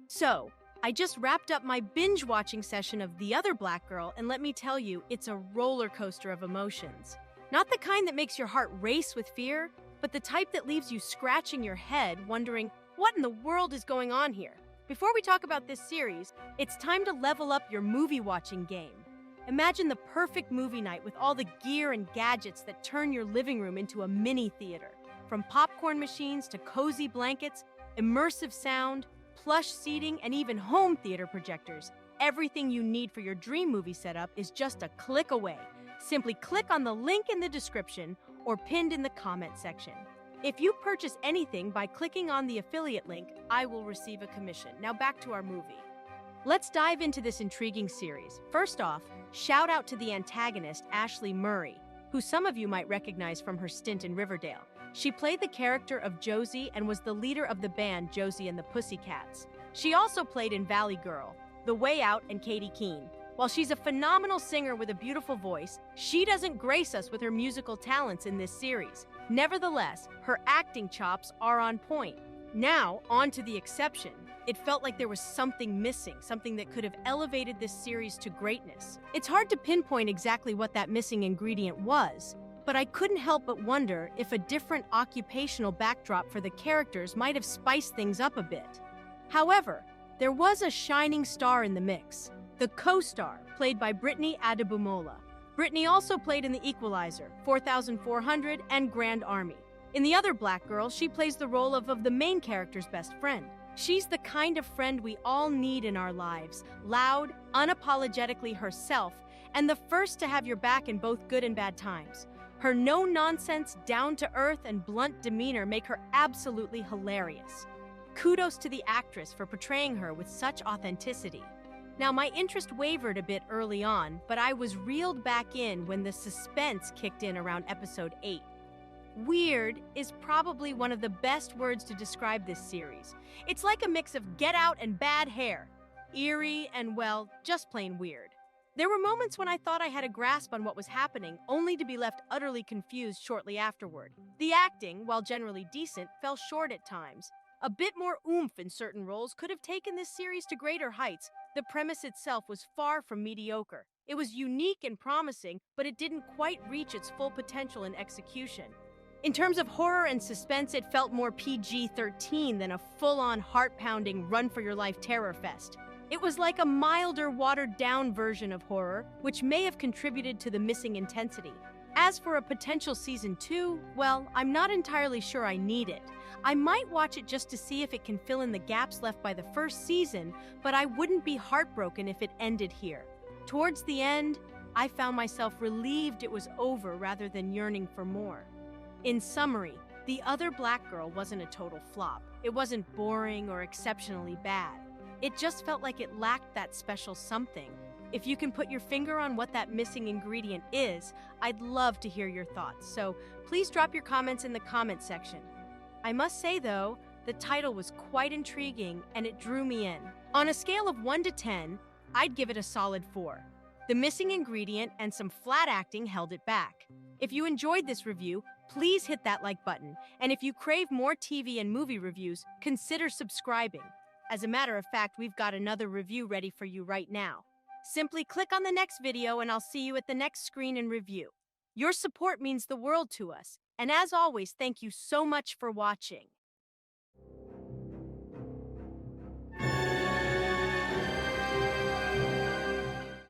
So, I just wrapped up my binge-watching session of The Other Black Girl, and let me tell you, it's a roller coaster of emotions. Not the kind that makes your heart race with fear, but the type that leaves you scratching your head, wondering, what in the world is going on here? Before we talk about this series, it's time to level up your movie-watching game. Imagine the perfect movie night with all the gear and gadgets that turn your living room into a mini theater. From popcorn machines to cozy blankets, immersive sound, plush seating, and even home theater projectors, everything you need for your dream movie setup is just a click away. Simply click on the link in the description or pinned in the comment section. If you purchase anything by clicking on the affiliate link, I will receive a commission. Now back to our movie. Let's dive into this intriguing series. First off, shout out to the antagonist, Ashleigh Murray, who some of you might recognize from her stint in Riverdale. She played the character of Josie and was the leader of the band Josie and the Pussycats. She also played in Valley Girl, The Way Out, and Katie Keene. While she's a phenomenal singer with a beautiful voice, she doesn't grace us with her musical talents in this series. Nevertheless, her acting chops are on point. Now, on to the exception. It felt like there was something missing, something that could have elevated this series to greatness. It's hard to pinpoint exactly what that missing ingredient was, but I couldn't help but wonder if a different occupational backdrop for the characters might have spiced things up a bit. However, there was a shining star in the mix, the co-star, played by Brittany Adebumola. Brittany also played in The Equalizer, 4400, and Grand Army. In The Other Black Girl, she plays the role of the main character's best friend. She's the kind of friend we all need in our lives, loud, unapologetically herself, and the first to have your back in both good and bad times. Her no-nonsense, down-to-earth, and blunt demeanor make her absolutely hilarious. Kudos to the actress for portraying her with such authenticity. Now, my interest wavered a bit early on, but I was reeled back in when the suspense kicked in around episode 8. Weird is probably one of the best words to describe this series. It's like a mix of Get Out and Bad Hair. Eerie and, well, just plain weird. There were moments when I thought I had a grasp on what was happening, only to be left utterly confused shortly afterward. The acting, while generally decent, fell short at times. A bit more oomph in certain roles could have taken this series to greater heights. The premise itself was far from mediocre. It was unique and promising, but it didn't quite reach its full potential in execution. In terms of horror and suspense, it felt more PG-13 than a full-on heart-pounding run-for-your-life terror fest. It was like a milder, watered-down version of horror, which may have contributed to the missing intensity. As for a potential season 2, well, I'm not entirely sure I need it. I might watch it just to see if it can fill in the gaps left by the first season, but I wouldn't be heartbroken if it ended here. Towards the end, I found myself relieved it was over rather than yearning for more. In summary, The Other Black Girl wasn't a total flop. It wasn't boring or exceptionally bad. It just felt like it lacked that special something. If you can put your finger on what that missing ingredient is, I'd love to hear your thoughts. So please drop your comments in the comment section. I must say though, the title was quite intriguing and it drew me in. On a scale of 1 to 10, I'd give it a solid 4. The missing ingredient and some flat acting held it back. If you enjoyed this review, please hit that like button. And if you crave more TV and movie reviews, consider subscribing. As a matter of fact, we've got another review ready for you right now. Simply click on the next video and I'll see you at the next screen and review. Your support means the world to us. And as always, thank you so much for watching.